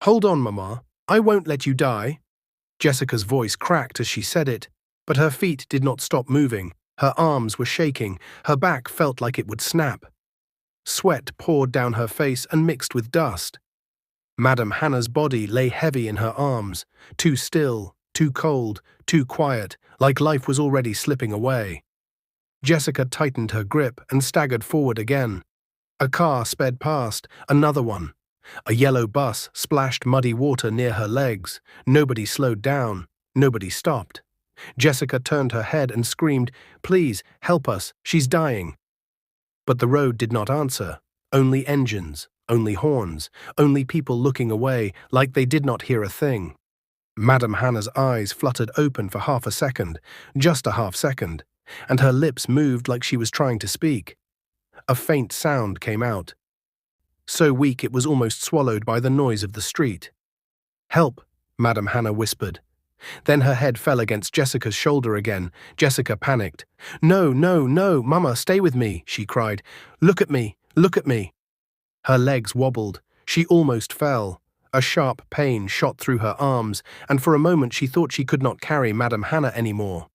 Hold on, Mama. I won't let you die. Jessica's voice cracked as she said it, but her feet did not stop moving. Her arms were shaking. Her back felt like it would snap. Sweat poured down her face and mixed with dust. Madame Hannah's body lay heavy in her arms, too still, too cold, too quiet, like life was already slipping away. Jessica tightened her grip and staggered forward again. A car sped past, another one. A yellow bus splashed muddy water near her legs. Nobody slowed down. Nobody stopped. Jessica turned her head and screamed, "Please, help us, she's dying." But the road did not answer. Only engines, only horns, only people looking away like they did not hear a thing. Madame Hannah's eyes fluttered open for half a second, just a half second, and her lips moved like she was trying to speak. A faint sound came out, so weak it was almost swallowed by the noise of the street. "Help," Madame Hannah whispered. Then her head fell against Jessica's shoulder again. Jessica panicked. "No, no, no, Mama, stay with me," she cried. "Look at me, look at me." Her legs wobbled. She almost fell. A sharp pain shot through her arms, and for a moment she thought she could not carry Madame Hannah anymore.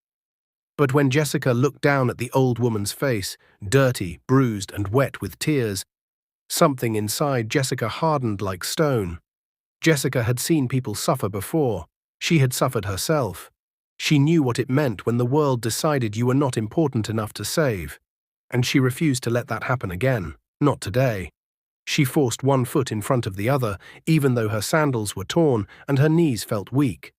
But when Jessica looked down at the old woman's face, dirty, bruised, and wet with tears, something inside Jessica hardened like stone. Jessica had seen people suffer before. She had suffered herself. She knew what it meant when the world decided you were not important enough to save. And she refused to let that happen again. Not today. She forced one foot in front of the other, even though her sandals were torn and her knees felt weak.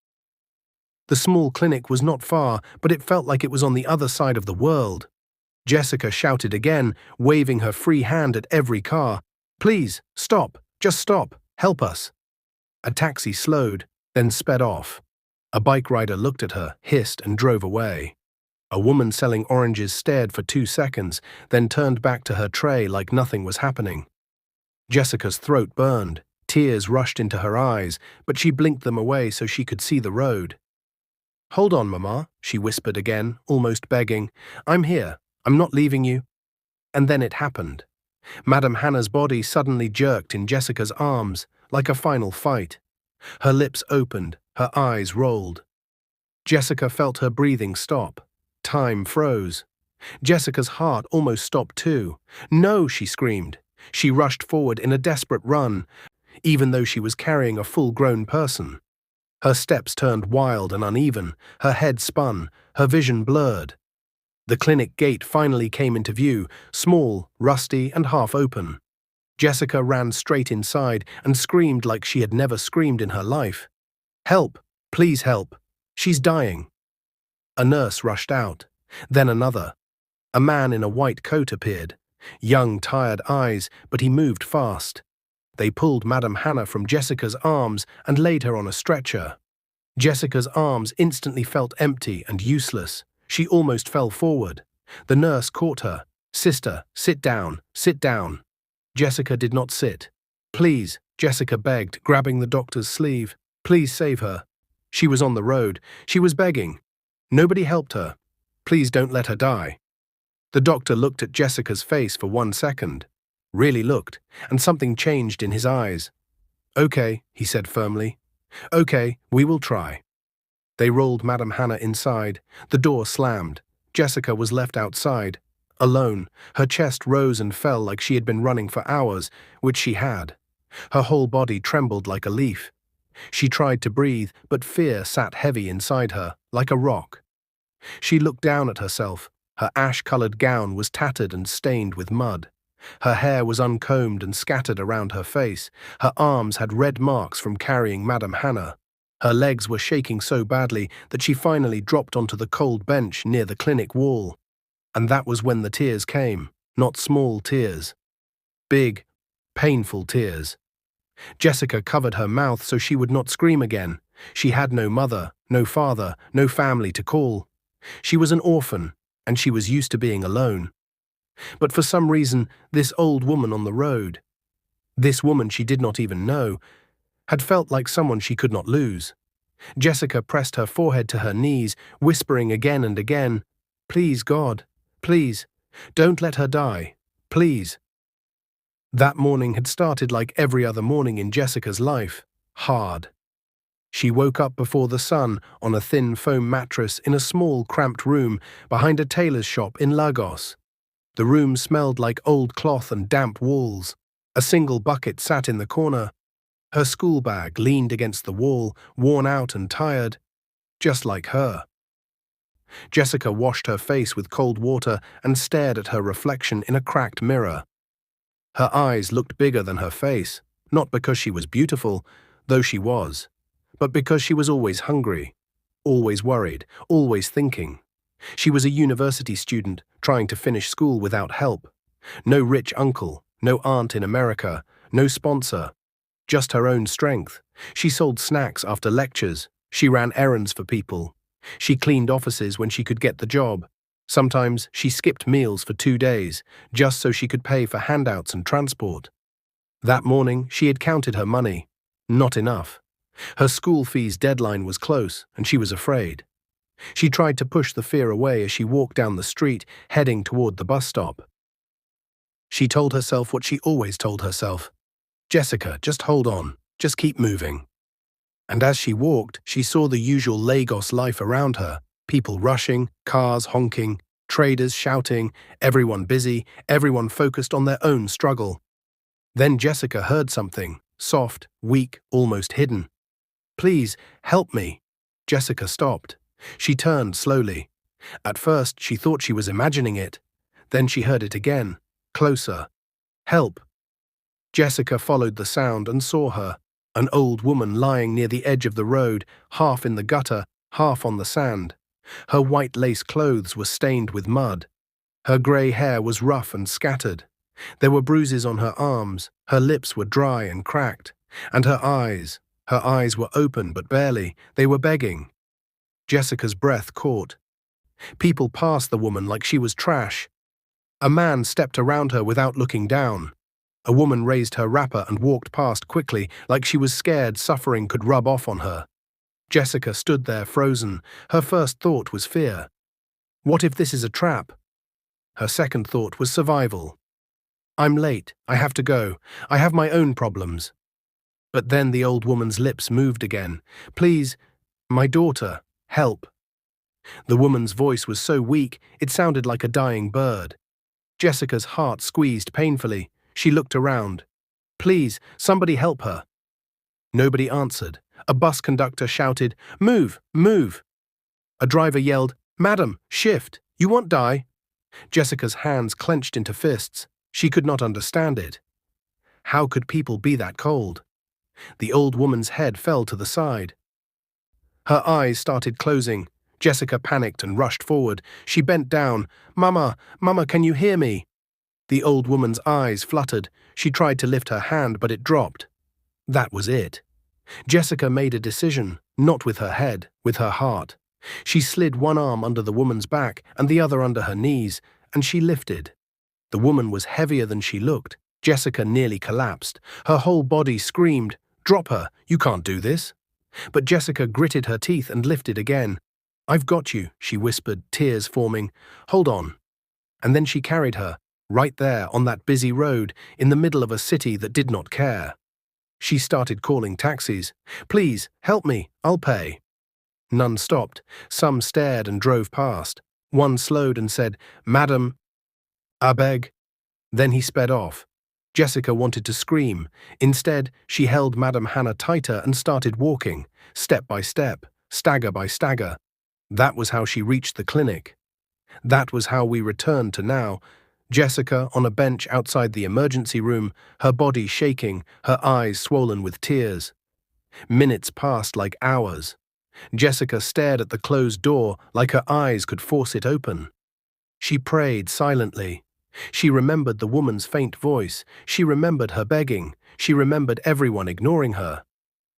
The small clinic was not far, but it felt like it was on the other side of the world. Jessica shouted again, waving her free hand at every car. "Please, stop, just stop, help us." A taxi slowed, then sped off. A bike rider looked at her, hissed, and drove away. A woman selling oranges stared for 2 seconds, then turned back to her tray like nothing was happening. Jessica's throat burned. Tears rushed into her eyes, but she blinked them away so she could see the road. "Hold on, Mama," she whispered again, almost begging. "I'm here. I'm not leaving you." And then it happened. Madame Hannah's body suddenly jerked in Jessica's arms, like a final fight. Her lips opened, her eyes rolled. Jessica felt her breathing stop. Time froze. Jessica's heart almost stopped too. "No!" she screamed. She rushed forward in a desperate run, even though she was carrying a full-grown person. Her steps turned wild and uneven, her head spun, her vision blurred. The clinic gate finally came into view, small, rusty, and half open. Jessica ran straight inside and screamed like she had never screamed in her life. "Help! Please help! She's dying!" A nurse rushed out, then another. A man in a white coat appeared. Young, tired eyes, but he moved fast. They pulled Madame Hannah from Jessica's arms and laid her on a stretcher. Jessica's arms instantly felt empty and useless. She almost fell forward. The nurse caught her. "Sister, sit down, sit down." Jessica did not sit. "Please," Jessica begged, grabbing the doctor's sleeve. "Please save her." She was on the road. She was begging. Nobody helped her. "Please don't let her die." The doctor looked at Jessica's face for 1 second. Really looked, and something changed in his eyes. "Okay," he said firmly. "Okay, we will try." They rolled Madame Hannah inside. The door slammed. Jessica was left outside, alone. Her chest rose and fell like she had been running for hours, which she had. Her whole body trembled like a leaf. She tried to breathe, but fear sat heavy inside her, like a rock. She looked down at herself. Her ash-colored gown was tattered and stained with mud. Her hair was uncombed and scattered around her face. Her arms had red marks from carrying Madame Hannah. Her legs were shaking so badly that she finally dropped onto the cold bench near the clinic wall. And that was when the tears came, not small tears. Big, painful tears. Jessica covered her mouth so she would not scream again. She had no mother, no father, no family to call. She was an orphan, and she was used to being alone. But for some reason, this old woman on the road, this woman she did not even know, had felt like someone she could not lose. Jessica pressed her forehead to her knees, whispering again and again, "Please, God, please, don't let her die, please." That morning had started like every other morning in Jessica's life. hard. She woke up before the sun on a thin foam mattress in a small, cramped room behind a tailor's shop in Lagos. The room smelled like old cloth and damp walls. A single bucket sat in the corner. Her school bag leaned against the wall, worn out and tired, just like her. Jessica washed her face with cold water and stared at her reflection in a cracked mirror. Her eyes looked bigger than her face, not because she was beautiful, though she was, but because she was always hungry, always worried, always thinking. She was a university student trying to finish school without help. No rich uncle, no aunt in America, no sponsor. Just her own strength. She sold snacks after lectures. She ran errands for people. She cleaned offices when she could get the job. Sometimes she skipped meals for 2 days, just so she could pay for handouts and transport. That morning, she had counted her money. Not enough. Her school fees deadline was close, and she was afraid. She tried to push the fear away as she walked down the street, heading toward the bus stop. She told herself what she always told herself. Jessica, just hold on. Just keep moving. And as she walked, she saw the usual Lagos life around her. People rushing, cars honking, traders shouting, everyone busy, everyone focused on their own struggle. Then Jessica heard something, soft, weak, almost hidden. Please, help me. Jessica stopped. She turned slowly. At first, she thought she was imagining it. Then she heard it again, closer. Help. Jessica followed the sound and saw her, an old woman lying near the edge of the road, half in the gutter, half on the sand. Her white lace clothes were stained with mud. Her grey hair was rough and scattered. There were bruises on her arms, her lips were dry and cracked, and her eyes were open but barely, they were begging. Jessica's breath caught. People passed the woman like she was trash. A man stepped around her without looking down. A woman raised her wrapper and walked past quickly, like she was scared suffering could rub off on her. Jessica stood there frozen. Her first thought was fear. What if this is a trap? Her second thought was survival. I'm late. I have to go. I have my own problems. But then the old woman's lips moved again. Please, my daughter, help. The woman's voice was so weak, it sounded like a dying bird. Jessica's heart squeezed painfully. She looked around. Please, somebody help her. Nobody answered. A bus conductor shouted, Move, move. A driver yelled, Madam, shift, you won't die. Jessica's hands clenched into fists. She could not understand it. How could people be that cold? The old woman's head fell to the side. Her eyes started closing. Jessica panicked and rushed forward. She bent down. Mama, Mama, can you hear me? The old woman's eyes fluttered. She tried to lift her hand, but it dropped. That was it. Jessica made a decision, not with her head, with her heart. She slid one arm under the woman's back and the other under her knees, and she lifted. The woman was heavier than she looked. Jessica nearly collapsed. Her whole body screamed, Drop her, you can't do this. But Jessica gritted her teeth and lifted again. I've got you, she whispered, tears forming. Hold on. And then she carried her, right there on that busy road, in the middle of a city that did not care. She started calling taxis. Please, help me, I'll pay. None stopped. Some stared and drove past. One slowed and said, Madam, I beg. Then he sped off. Jessica wanted to scream. Instead, she held Madam Hannah tighter and started walking, step by step, stagger by stagger. That was how she reached the clinic. That was how we returned to now. Jessica on a bench outside the emergency room, her body shaking, her eyes swollen with tears. Minutes passed like hours. Jessica stared at the closed door like her eyes could force it open. She prayed silently. She remembered the woman's faint voice. She remembered her begging. She remembered everyone ignoring her.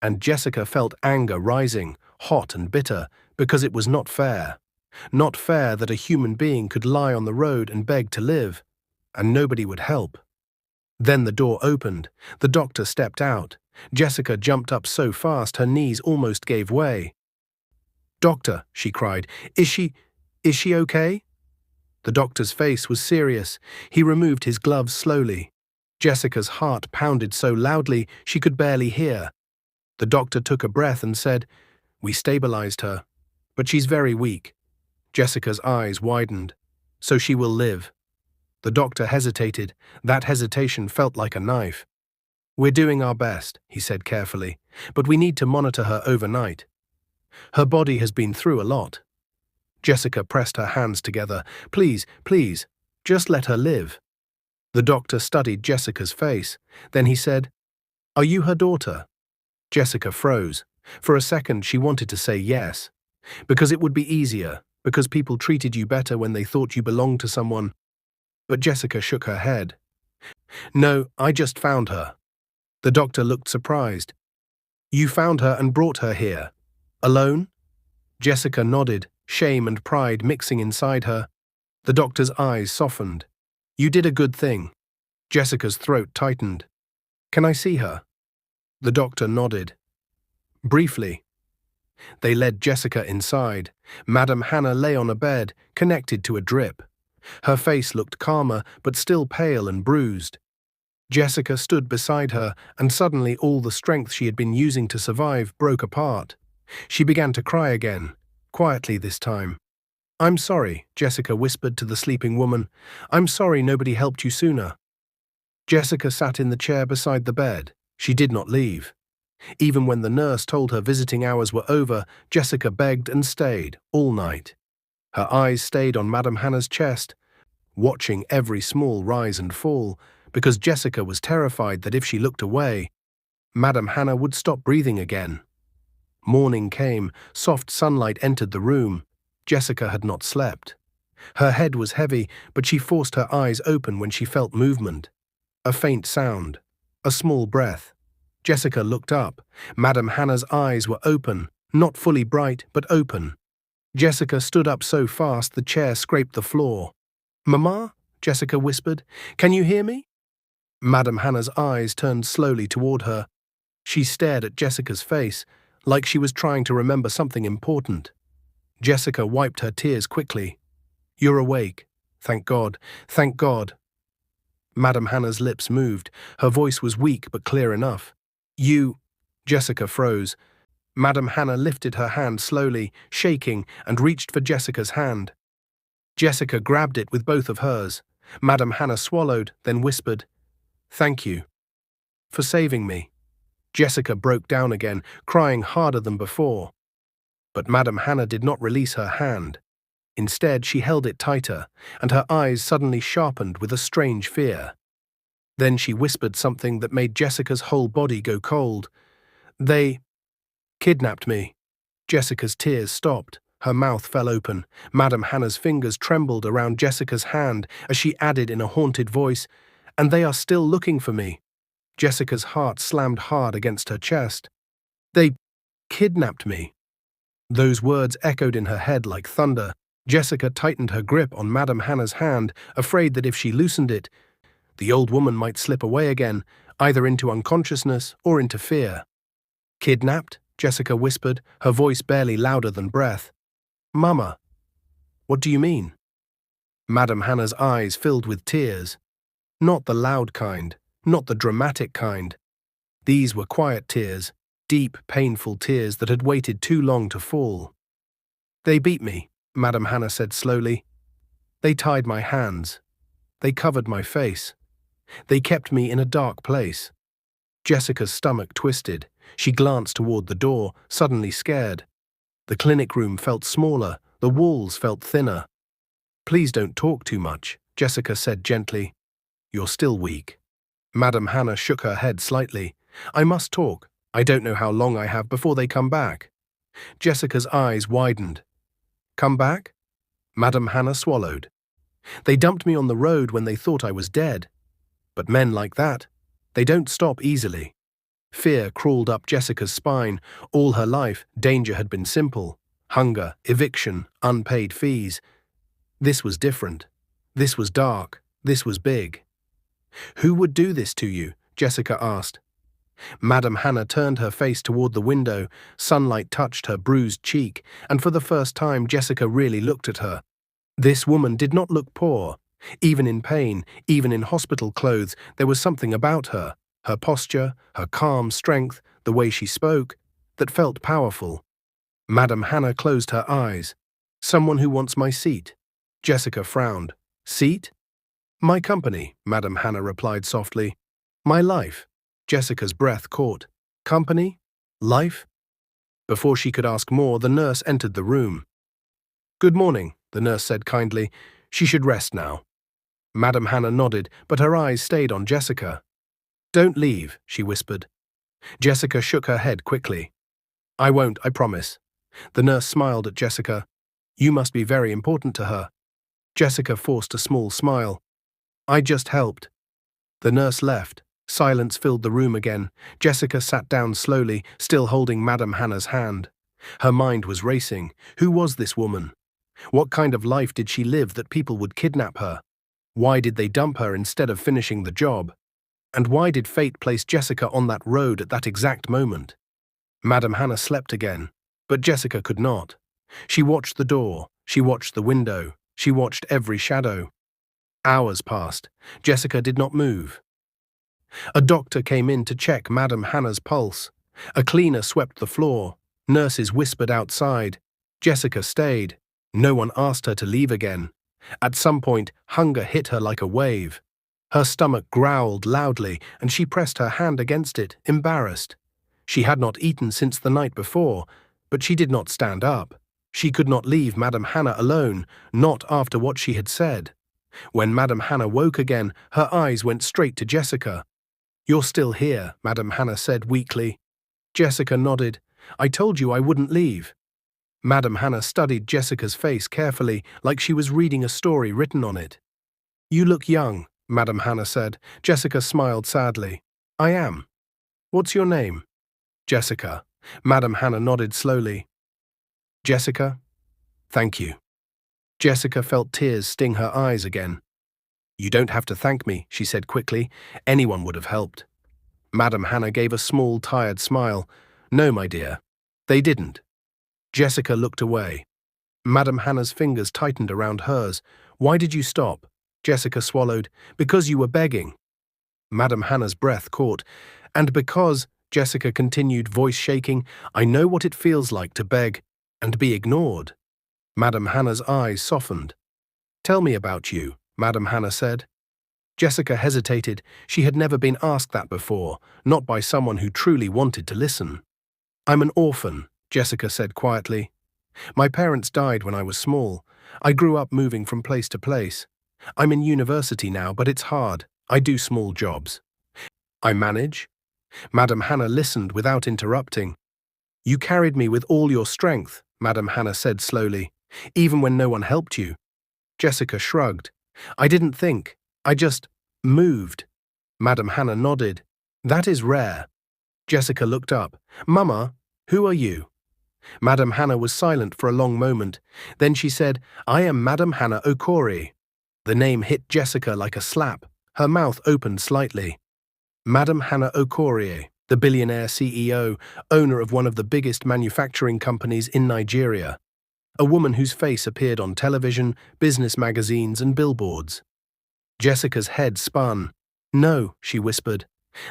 And Jessica felt anger rising, hot and bitter, because it was not fair. Not fair that a human being could lie on the road and beg to live, and nobody would help. Then the door opened. The doctor stepped out. Jessica jumped up so fast her knees almost gave way. Doctor, she cried, is she okay? The doctor's face was serious. He removed his gloves slowly. Jessica's heart pounded so loudly she could barely hear. The doctor took a breath and said, "We stabilized her, but she's very weak." Jessica's eyes widened. "So she will live." The doctor hesitated. That hesitation felt like a knife. "We're doing our best," he said carefully, "but we need to monitor her overnight. Her body has been through a lot." Jessica pressed her hands together. "Please, please, just let her live." The doctor studied Jessica's face. Then he said, "Are you her daughter?" Jessica froze. For a second she wanted to say yes. Because it would be easier, because people treated you better when they thought you belonged to someone. But Jessica shook her head. "No, I just found her." The doctor looked surprised. "You found her and brought her here? Alone?" Jessica nodded, shame and pride mixing inside her. The doctor's eyes softened. "You did a good thing." Jessica's throat tightened. "Can I see her?" The doctor nodded. Briefly. They led Jessica inside. Madame Hannah lay on a bed, connected to a drip. Her face looked calmer, but still pale and bruised. Jessica stood beside her, and suddenly all the strength she had been using to survive broke apart. She began to cry again, quietly this time. "I'm sorry," Jessica whispered to the sleeping woman. "I'm sorry nobody helped you sooner." Jessica sat in the chair beside the bed. She did not leave. Even when the nurse told her visiting hours were over, Jessica begged and stayed, all night. Her eyes stayed on Madame Hannah's chest, watching every small rise and fall, because Jessica was terrified that if she looked away, Madame Hannah would stop breathing again. Morning came, soft sunlight entered the room. Jessica had not slept. Her head was heavy, but she forced her eyes open when she felt movement. A faint sound, a small breath. Jessica looked up. Madame Hannah's eyes were open, not fully bright, but open. Jessica stood up so fast the chair scraped the floor. "Mama?" Jessica whispered. "Can you hear me?" Madame Hannah's eyes turned slowly toward her. She stared at Jessica's face, like she was trying to remember something important. Jessica wiped her tears quickly. "You're awake. Thank God. Thank God." Madame Hannah's lips moved. Her voice was weak but clear enough. "You—" Jessica froze. Madame Hannah lifted her hand slowly, shaking, and reached for Jessica's hand. Jessica grabbed it with both of hers. Madame Hannah swallowed, then whispered, "Thank you for saving me." Jessica broke down again, crying harder than before. But Madame Hannah did not release her hand. Instead, she held it tighter, and her eyes suddenly sharpened with a strange fear. Then she whispered something that made Jessica's whole body go cold. "They kidnapped me." Jessica's tears stopped. Her mouth fell open. Madame Hannah's fingers trembled around Jessica's hand as she added in a haunted voice, "And they are still looking for me." Jessica's heart slammed hard against her chest. "They kidnapped me." Those words echoed in her head like thunder. Jessica tightened her grip on Madame Hannah's hand, afraid that if she loosened it, the old woman might slip away again, either into unconsciousness or into fear. "Kidnapped?" Jessica whispered, her voice barely louder than breath. "Mama, what do you mean?" Madame Hannah's eyes filled with tears. Not the loud kind, not the dramatic kind. These were quiet tears, deep, painful tears that had waited too long to fall. "They beat me," Madame Hannah said slowly. "They tied my hands. They covered my face. They kept me in a dark place." Jessica's stomach twisted. She glanced toward the door, suddenly scared. The clinic room felt smaller, the walls felt thinner. "Please don't talk too much," Jessica said gently. "You're still weak." Madame Hannah shook her head slightly. "I must talk. I don't know how long I have before they come back." Jessica's eyes widened. "Come back?" Madame Hannah swallowed. "They dumped me on the road when they thought I was dead. But men like that, they don't stop easily." Fear crawled up Jessica's spine. All her life, danger had been simple. Hunger, eviction, unpaid fees. This was different. This was dark. This was big. "Who would do this to you?" Jessica asked. Madame Hannah turned her face toward the window. Sunlight touched her bruised cheek, and for the first time Jessica really looked at her. This woman did not look poor. Even in pain, even in hospital clothes, there was something about her. her posture, her calm strength, the way she spoke, that felt powerful. Madame Hannah closed her eyes. Someone who wants my seat. Jessica frowned. Seat? My company, Madame Hannah replied softly. My life. Jessica's breath caught. Company? Life? Before she could ask more, the nurse entered the room. Good morning, the nurse said kindly. She should rest now. Madame Hannah nodded, but her eyes stayed on Jessica. Don't leave, she whispered. Jessica shook her head quickly. I won't, I promise. The nurse smiled at Jessica. You must be very important to her. Jessica forced a small smile. I just helped. The nurse left. Silence filled the room again. Jessica sat down slowly, still holding Madame Hannah's hand. Her mind was racing. Who was this woman? What kind of life did she live that people would kidnap her? Why did they dump her instead of finishing the job? And why did fate place Jessica on that road at that exact moment? Madame Hannah slept again, but Jessica could not. She watched the door, she watched the window, she watched every shadow. Hours passed. Jessica did not move. A doctor came in to check Madame Hannah's pulse. A cleaner swept the floor. Nurses whispered outside. Jessica stayed. No one asked her to leave again. At some point, hunger hit her like a wave. Her stomach growled loudly, and she pressed her hand against it, embarrassed. She had not eaten since the night before, but she did not stand up. She could not leave Madame Hannah alone, not after what she had said. When Madame Hannah woke again, her eyes went straight to Jessica. You're still here, Madame Hannah said weakly. Jessica nodded. I told you I wouldn't leave. Madame Hannah studied Jessica's face carefully, like she was reading a story written on it. You look young, Madame Hannah said. Jessica smiled sadly. I am. What's your name? Jessica. Madame Hannah nodded slowly. Jessica? Thank you. Jessica felt tears sting her eyes again. You don't have to thank me, she said quickly. Anyone would have helped. Madame Hannah gave a small, tired smile. No, my dear. They didn't. Jessica looked away. Madame Hannah's fingers tightened around hers. Why did you stop? Jessica swallowed. Because you were begging. Madame Hannah's breath caught. And because, Jessica continued, voice shaking, I know what it feels like to beg and be ignored. Madame Hannah's eyes softened. Tell me about you, Madame Hannah said. Jessica hesitated. She had never been asked that before, not by someone who truly wanted to listen. I'm an orphan, Jessica said quietly. My parents died when I was small. I grew up moving from place to place. I'm in university now, but it's hard. I do small jobs. I manage. Madame Hannah listened without interrupting. You carried me with all your strength, Madame Hannah said slowly, even when no one helped you. Jessica shrugged. I didn't think. I just moved. Madame Hannah nodded. That is rare. Jessica looked up. Mama, who are you? Madame Hannah was silent for a long moment. Then she said, I am Madame Hannah Okori. The name hit Jessica like a slap. Her mouth opened slightly. Madame Hannah Okori, the billionaire CEO, owner of one of the biggest manufacturing companies in Nigeria. A woman whose face appeared on television, business magazines, and billboards. Jessica's head spun. No, she whispered.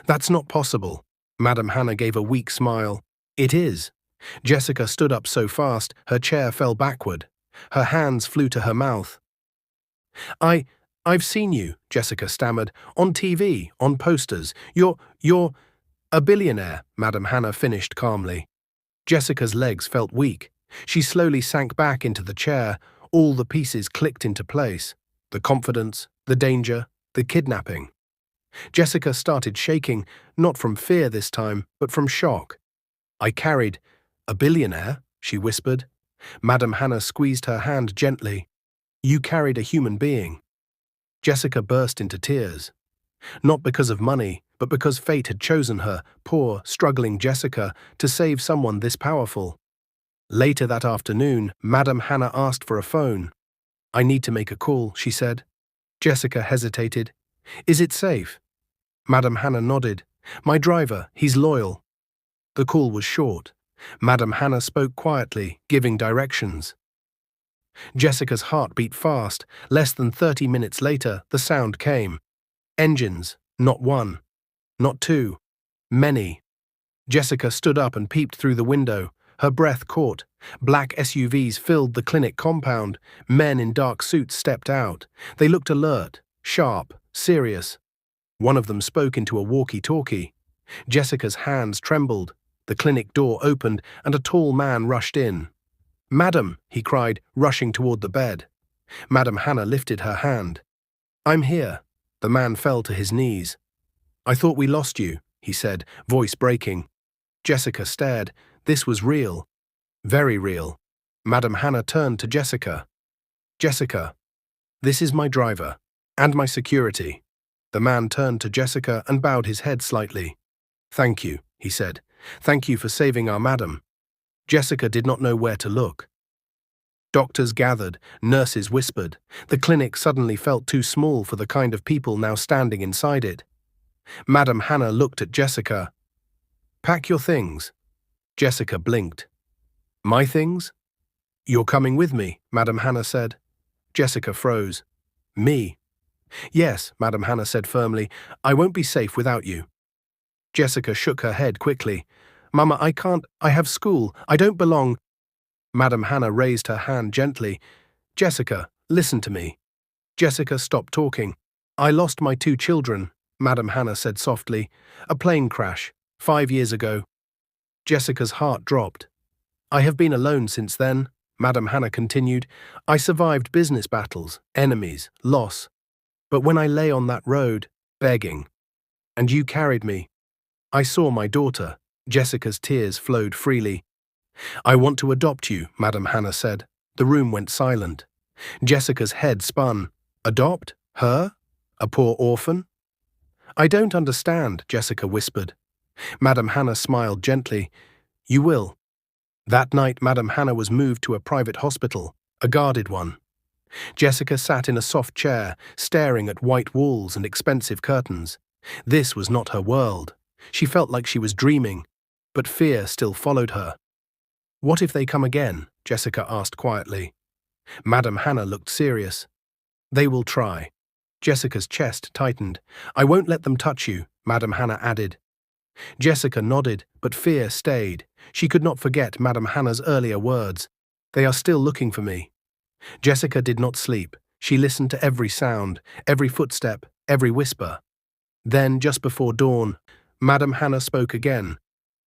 That's not possible. Madame Hannah gave a weak smile. It is. Jessica stood up so fast, her chair fell backward. Her hands flew to her mouth. I've seen you, Jessica stammered, on TV, on posters. You're a billionaire, Madame Hannah finished calmly. Jessica's legs felt weak. She slowly sank back into the chair. All the pieces clicked into place. The confidence, the danger, the kidnapping. Jessica started shaking, not from fear this time, but from shock. I carried a billionaire, she whispered. Madame Hannah squeezed her hand gently. You carried a human being. Jessica burst into tears. Not because of money, but because fate had chosen her, poor, struggling Jessica, to save someone this powerful. Later that afternoon, Madame Hannah asked for a phone. I need to make a call, she said. Jessica hesitated. Is it safe? Madame Hannah nodded. My driver, he's loyal. The call was short. Madame Hannah spoke quietly, giving directions. Jessica's heart beat fast. Less than 30 minutes later, the sound came. Engines, not one. Not two. Many. Jessica stood up and peeped through the window. Her breath caught. Black SUVs filled the clinic compound. Men in dark suits stepped out. They looked alert, sharp, serious. One of them spoke into a walkie-talkie. Jessica's hands trembled. The clinic door opened and a tall man rushed in. "Madam," he cried, rushing toward the bed. Madam Hannah lifted her hand. "I'm here." The man fell to his knees. "I thought we lost you," he said, voice breaking. Jessica stared. This was real. Very real. Madam Hannah turned to Jessica. "Jessica, this is my driver. And my security." The man turned to Jessica and bowed his head slightly. "Thank you," he said. "Thank you for saving our madam." Jessica did not know where to look. Doctors gathered, nurses whispered. The clinic suddenly felt too small for the kind of people now standing inside it. Madam Hannah looked at Jessica. "Pack your things." Jessica blinked. "My things?" "You're coming with me," Madam Hannah said. Jessica froze. "Me?" "Yes," Madam Hannah said firmly. "I won't be safe without you." Jessica shook her head quickly. "Mama, I can't. I have school. I don't belong." Madam Hannah raised her hand gently. "Jessica, listen to me." Jessica stopped talking. "I lost my 2 children," Madam Hannah said softly. "A plane crash, 5 years ago." Jessica's heart dropped. "I have been alone since then," Madam Hannah continued. "I survived business battles, enemies, loss. But when I lay on that road, begging, and you carried me, I saw my daughter." Jessica's tears flowed freely. "I want to adopt you," Madam Hannah said. The room went silent. Jessica's head spun. "Adopt? Her? A poor orphan?" "I don't understand," Jessica whispered. Madam Hannah smiled gently. "You will." That night, Madam Hannah was moved to a private hospital, a guarded one. Jessica sat in a soft chair, staring at white walls and expensive curtains. This was not her world. She felt like she was dreaming, but fear still followed her. "What if they come again?" Jessica asked quietly. Madam Hannah looked serious. "They will try." Jessica's chest tightened. "I won't let them touch you," Madam Hannah added. Jessica nodded, but fear stayed. She could not forget Madam Hannah's earlier words. "They are still looking for me." Jessica did not sleep. She listened to every sound, every footstep, every whisper. Then, just before dawn, Madam Hannah spoke again.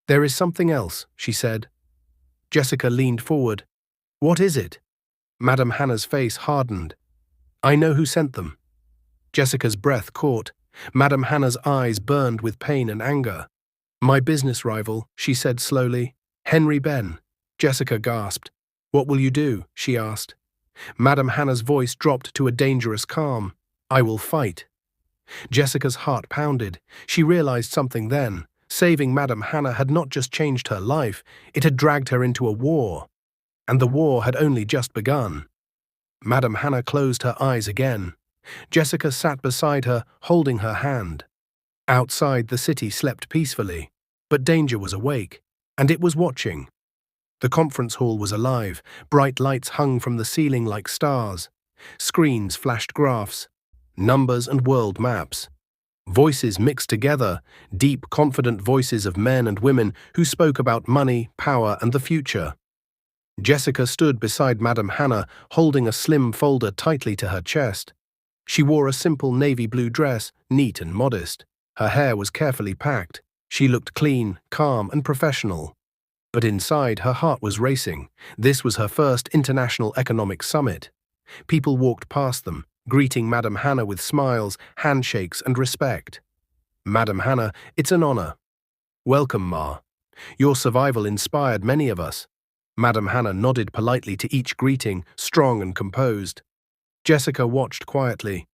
"There is something else," she said. Jessica leaned forward. "What is it?" Madam Hannah's face hardened. "I know who sent them." Jessica's breath caught. Madam Hannah's eyes burned with pain and anger. "My business rival," she said slowly. "Henry Ben." Jessica gasped. "What will you do?" she asked. Madam Hannah's voice dropped to a dangerous calm. "I will fight." Jessica's heart pounded. She realized something then. Saving Madam Hannah had not just changed her life, it had dragged her into a war. And the war had only just begun. Madam Hannah closed her eyes again. Jessica sat beside her, holding her hand. Outside, the city slept peacefully, but danger was awake, and it was watching. The conference hall was alive. Bright lights hung from the ceiling like stars. Screens flashed graphs, numbers and world maps. Voices mixed together, deep, confident voices of men and women who spoke about money, power, and the future. Jessica stood beside Madam Hannah, holding a slim folder tightly to her chest. She wore a simple navy blue dress, neat and modest. Her hair was carefully packed. She looked clean, calm, and professional. But inside, her heart was racing. This was her first international economic summit. People walked past them, greeting Madam Hannah with smiles, handshakes, and respect. "Madam Hannah, it's an honor." "Welcome, Ma. Your survival inspired many of us." Madam Hannah nodded politely to each greeting, strong and composed. Jessica watched quietly.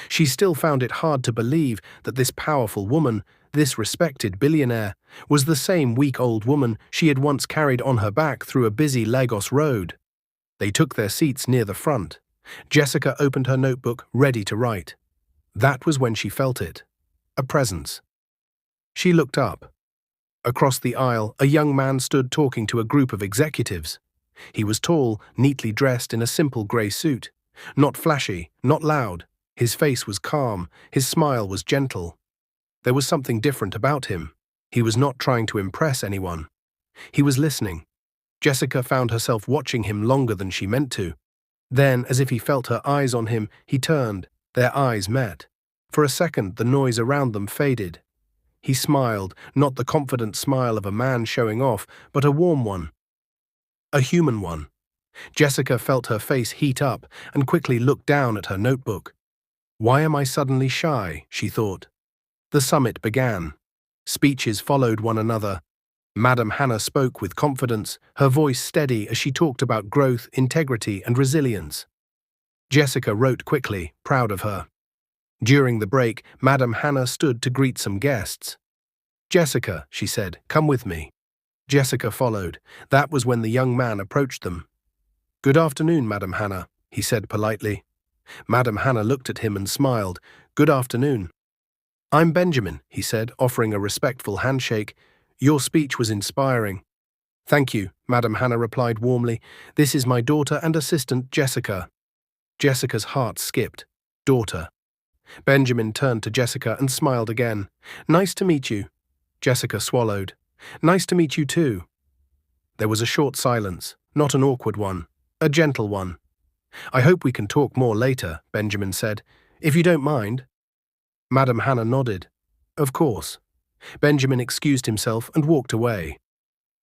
She still found it hard to believe that this powerful woman, this respected billionaire, was the same weak old woman she had once carried on her back through a busy Lagos road. They took their seats near the front. Jessica opened her notebook, ready to write. That was when she felt it. A presence. She looked up. Across the aisle, a young man stood talking to a group of executives. He was tall, neatly dressed in a simple grey suit. Not flashy, not loud. His face was calm, his smile was gentle. There was something different about him. He was not trying to impress anyone. He was listening. Jessica found herself watching him longer than she meant to. Then, as if he felt her eyes on him, he turned. Their eyes met. For a second, the noise around them faded. He smiled, not the confident smile of a man showing off, but a warm one. A human one. Jessica felt her face heat up and quickly looked down at her notebook. Why am I suddenly shy, she thought. The summit began. Speeches followed one another. Madame Hannah spoke with confidence, her voice steady as she talked about growth, integrity, and resilience. Jessica wrote quickly, proud of her. During the break, Madame Hannah stood to greet some guests. Jessica, she said, come with me. Jessica followed. That was when the young man approached them. Good afternoon, Madame Hannah, he said politely. Madame Hannah looked at him and smiled. Good afternoon. I'm Benjamin, he said, offering a respectful handshake. Your speech was inspiring. Thank you, Madame Hannah replied warmly. This is my daughter and assistant, Jessica. Jessica's heart skipped. Daughter. Benjamin turned to Jessica and smiled again. Nice to meet you. Jessica swallowed. Nice to meet you too. There was a short silence, not an awkward one, a gentle one. I hope we can talk more later, Benjamin said. If you don't mind. Madame Hannah nodded. Of course. Benjamin excused himself and walked away.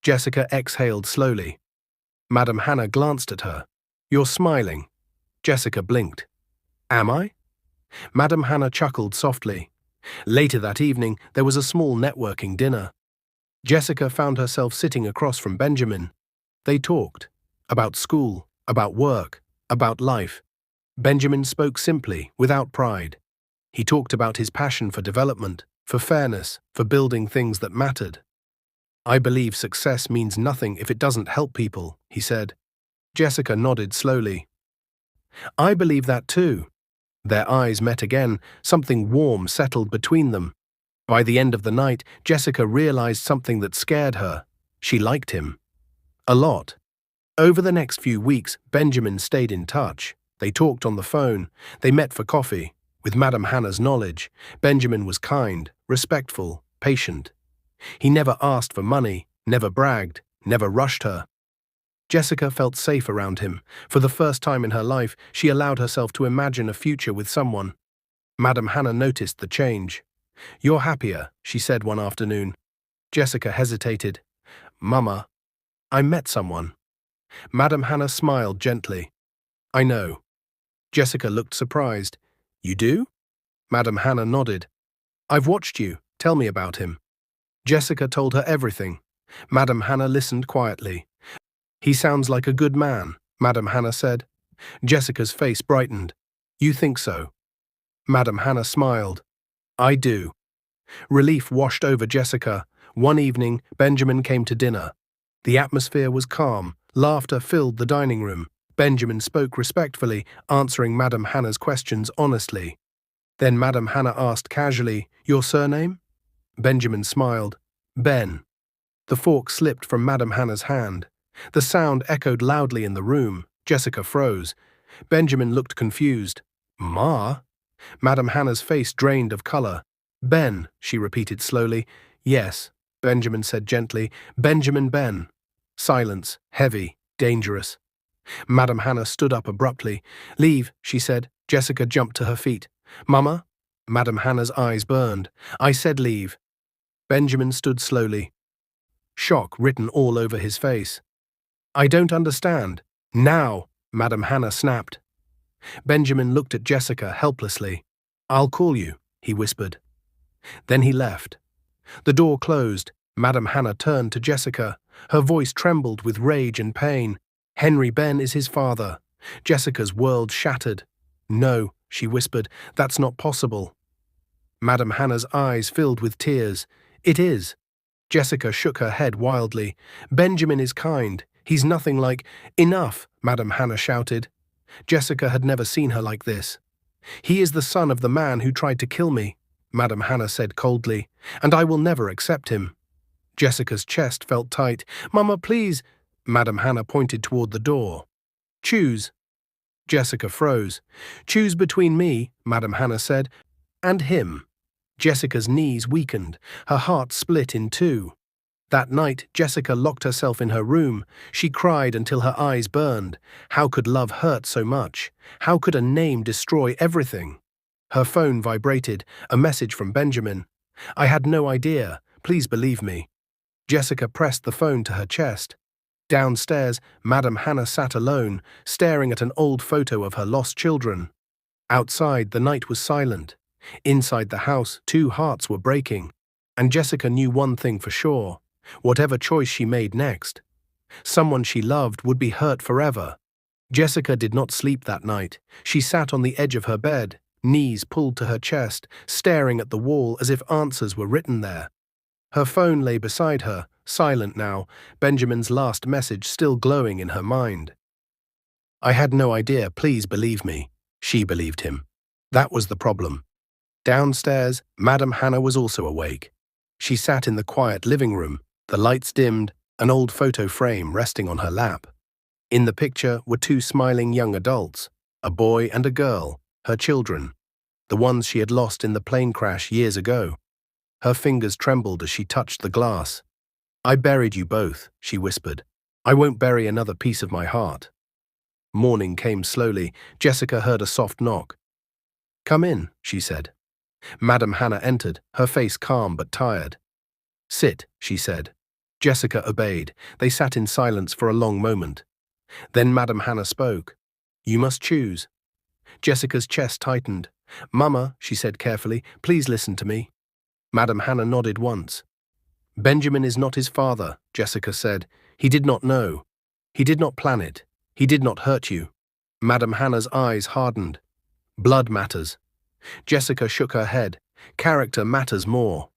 Jessica exhaled slowly. Madame Hannah glanced at her. You're smiling. Jessica blinked. Am I? Madame Hannah chuckled softly. Later that evening, there was a small networking dinner. Jessica found herself sitting across from Benjamin. They talked. About school, about work, about life. Benjamin spoke simply, without pride. He talked about his passion for development, for fairness, for building things that mattered. I believe success means nothing if it doesn't help people, he said. Jessica nodded slowly. I believe that too. Their eyes met again, something warm settled between them. By the end of the night, Jessica realized something that scared her. She liked him. A lot. Over the next few weeks, Benjamin stayed in touch. They talked on the phone. They met for coffee. With Madame Hannah's knowledge, Benjamin was kind, respectful, patient. He never asked for money, never bragged, never rushed her. Jessica felt safe around him. For the first time in her life, she allowed herself to imagine a future with someone. Madame Hannah noticed the change. You're happier, she said one afternoon. Jessica hesitated. Mama, I met someone. Madame Hannah smiled gently. I know. Jessica looked surprised. You do? Madame Hannah nodded. I've watched you. Tell me about him. Jessica told her everything. Madame Hannah listened quietly. He sounds like a good man, Madame Hannah said. Jessica's face brightened. You think so? Madame Hannah smiled. I do. Relief washed over Jessica. One evening, Benjamin came to dinner. The atmosphere was calm. Laughter filled the dining room. Benjamin spoke respectfully, answering Madame Hannah's questions honestly. Then Madame Hannah asked casually, Your surname? Benjamin smiled. Ben. The fork slipped from Madame Hannah's hand. The sound echoed loudly in the room. Jessica froze. Benjamin looked confused. Ma? Madame Hannah's face drained of color. Ben, she repeated slowly. Yes, Benjamin said gently. Benjamin Ben. Silence, heavy, dangerous. Madame Hannah stood up abruptly. Leave, she said. Jessica jumped to her feet. Mama? Madame Hannah's eyes burned. I said leave. Benjamin stood slowly. Shock written all over his face. I don't understand. Now, Madame Hannah snapped. Benjamin looked at Jessica helplessly. I'll call you, he whispered. Then he left. The door closed. Madame Hannah turned to Jessica. Her voice trembled with rage and pain. Henry Ben is his father. Jessica's world shattered. No, she whispered, that's not possible. Madame Hannah's eyes filled with tears. It is. Jessica shook her head wildly. Benjamin is kind. He's nothing like— Enough, Madame Hannah shouted. Jessica had never seen her like this. He is the son of the man who tried to kill me, Madame Hannah said coldly, and I will never accept him. Jessica's chest felt tight. Mama, please. Madame Hannah pointed toward the door. Choose. Jessica froze. Choose between me, Madame Hannah said, and him. Jessica's knees weakened, her heart split in two. That night, Jessica locked herself in her room. She cried until her eyes burned. How could love hurt so much? How could a name destroy everything? Her phone vibrated, a message from Benjamin. I had no idea. Please believe me. Jessica pressed the phone to her chest. Downstairs, Madame Hannah sat alone, staring at an old photo of her lost children. Outside, the night was silent. Inside the house, two hearts were breaking. And Jessica knew one thing for sure. Whatever choice she made next, someone she loved would be hurt forever. Jessica did not sleep that night. She sat on the edge of her bed, knees pulled to her chest, staring at the wall as if answers were written there. Her phone lay beside her, silent now, Benjamin's last message still glowing in her mind. I had no idea, please believe me. She believed him. That was the problem. Downstairs, Madame Hannah was also awake. She sat in the quiet living room, the lights dimmed, an old photo frame resting on her lap. In the picture were two smiling young adults, a boy and a girl, her children, the ones she had lost in the plane crash years ago. Her fingers trembled as she touched the glass. I buried you both, she whispered. I won't bury another piece of my heart. Morning came slowly. Jessica heard a soft knock. Come in, she said. Madame Hannah entered, her face calm but tired. Sit, she said. Jessica obeyed. They sat in silence for a long moment. Then Madame Hannah spoke. You must choose. Jessica's chest tightened. Mama, she said carefully, please listen to me. Madame Hannah nodded once. Benjamin is not his father, Jessica said. He did not know. He did not plan it. He did not hurt you. Madame Hannah's eyes hardened. Blood matters. Jessica shook her head. Character matters more.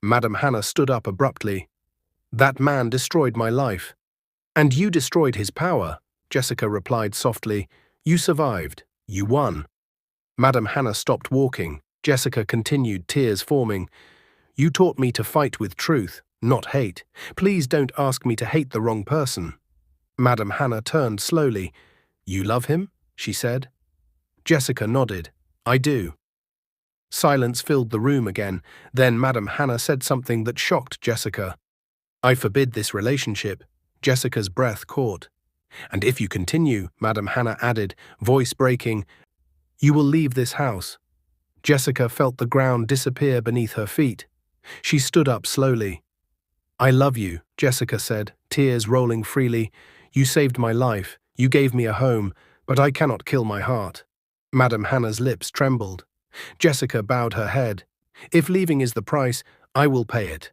Madame Hannah stood up abruptly. That man destroyed my life. And you destroyed his power, Jessica replied softly. You survived. You won. Madame Hannah stopped walking. Jessica continued, tears forming. You taught me to fight with truth, not hate. Please don't ask me to hate the wrong person. Madame Hannah turned slowly. You love him? She said. Jessica nodded. I do. Silence filled the room again. Then Madame Hannah said something that shocked Jessica. I forbid this relationship. Jessica's breath caught. And if you continue, Madame Hannah added, voice breaking, you will leave this house. Jessica felt the ground disappear beneath her feet. She stood up slowly. I love you, Jessica said, tears rolling freely. You saved my life. You gave me a home, but I cannot kill my heart. Madame Hannah's lips trembled. Jessica bowed her head. If leaving is the price, I will pay it.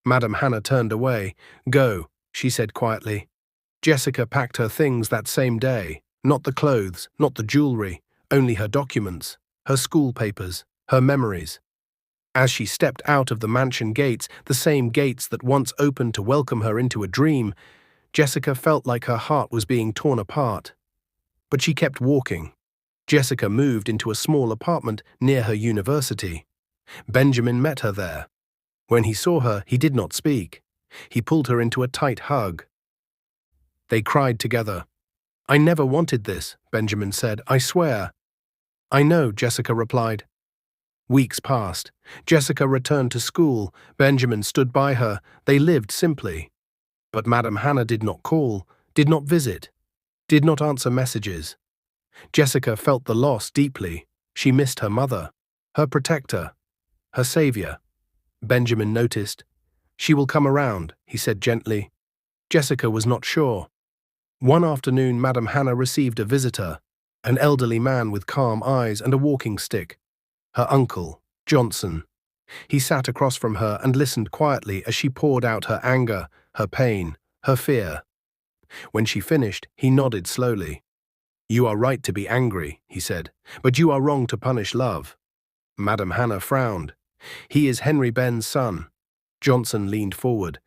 Madame Hannah turned away. Go, she said quietly. Jessica packed her things that same day. Not the clothes, not the jewelry, only her documents, her school papers, her memories. As she stepped out of the mansion gates, the same gates that once opened to welcome her into a dream, Jessica felt like her heart was being torn apart. But she kept walking. Jessica moved into a small apartment near her university. Benjamin met her there. When he saw her, he did not speak. He pulled her into a tight hug. They cried together. I never wanted this, Benjamin said, I swear. I know, Jessica replied. Weeks passed. Jessica returned to school. Benjamin stood by her. They lived simply. But Madame Hannah did not call, did not visit, did not answer messages. Jessica felt the loss deeply. She missed her mother, her protector, her savior. Benjamin noticed. She will come around, he said gently. Jessica was not sure. One afternoon, Madame Hannah received a visitor, an elderly man with calm eyes and a walking stick. Her uncle, Johnson. He sat across from her and listened quietly as she poured out her anger, her pain, her fear. When she finished, he nodded slowly. You are right to be angry, he said, but you are wrong to punish love. Madame Hannah frowned. He is Henry Ben's son. Johnson leaned forward.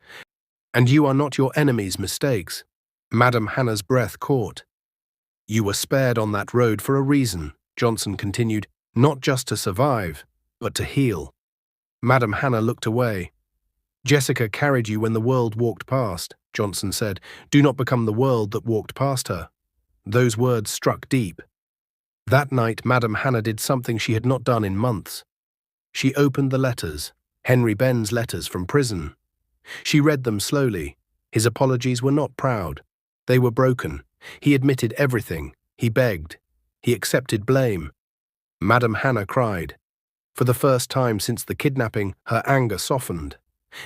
And you are not your enemy's mistakes. Madame Hannah's breath caught. You were spared on that road for a reason, Johnson continued, not just to survive, but to heal. Madame Hannah looked away. Jessica carried you when the world walked past, Johnson said. Do not become the world that walked past her. Those words struck deep. That night, Madame Hannah did something she had not done in months. She opened the letters, Henry Ben's letters from prison. She read them slowly. His apologies were not proud. They were broken. He admitted everything. He begged. He accepted blame. Madame Hannah cried. For the first time since the kidnapping, her anger softened.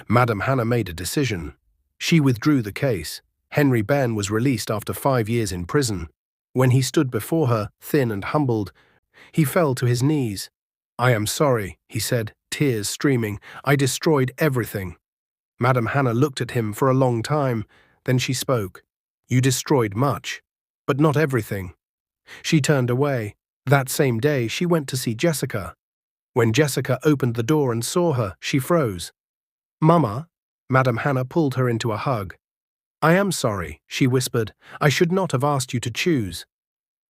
Madame Hannah made a decision. She withdrew the case. Henry Ben was released after 5 years in prison. When he stood before her, thin and humbled, he fell to his knees. "I am sorry," he said, tears streaming. "I destroyed everything." Madame Hannah looked at him for a long time. Then she spoke. "You destroyed much, but not everything." She turned away. That same day, she went to see Jessica. When Jessica opened the door and saw her, she froze. "Mama," Madame Hannah pulled her into a hug. "I am sorry," she whispered. "I should not have asked you to choose."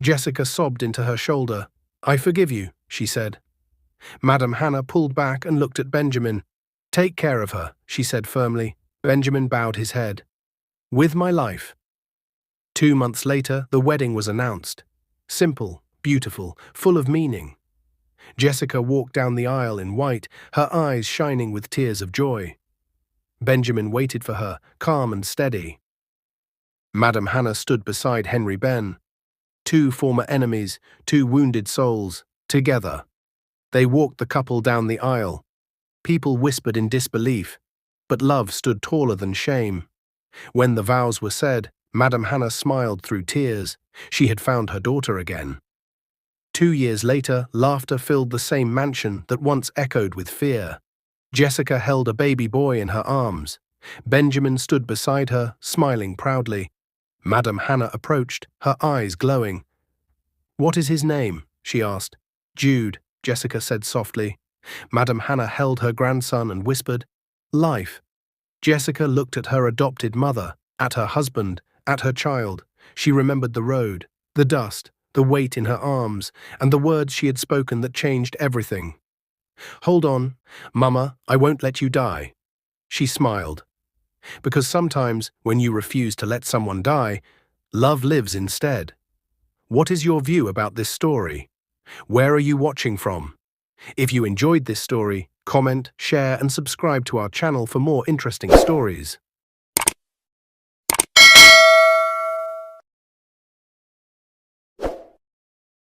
Jessica sobbed into her shoulder. "I forgive you," she said. Madame Hannah pulled back and looked at Benjamin. "Take care of her," she said firmly. Benjamin bowed his head. "With my life." 2 months later, the wedding was announced. Simple, beautiful, full of meaning. Jessica walked down the aisle in white, her eyes shining with tears of joy. Benjamin waited for her, calm and steady. Madame Hannah stood beside Henry Ben. 2 former enemies, 2 wounded souls, together. They walked the couple down the aisle. People whispered in disbelief, but love stood taller than shame. When the vows were said, Madame Hannah smiled through tears. She had found her daughter again. 2 years later, laughter filled the same mansion that once echoed with fear. Jessica held a baby boy in her arms. Benjamin stood beside her, smiling proudly. Madame Hannah approached, her eyes glowing. "What is his name?" she asked. "Jude," Jessica said softly. Madame Hannah held her grandson and whispered, "Life." Jessica looked at her adopted mother, at her husband, at her child. She remembered the road, the dust, the weight in her arms, and the words she had spoken that changed everything. "Hold on, Mama, I won't let you die." She smiled. Because sometimes, when you refuse to let someone die, love lives instead. What is your view about this story? Where are you watching from? If you enjoyed this story, comment, share, and subscribe to our channel for more interesting stories.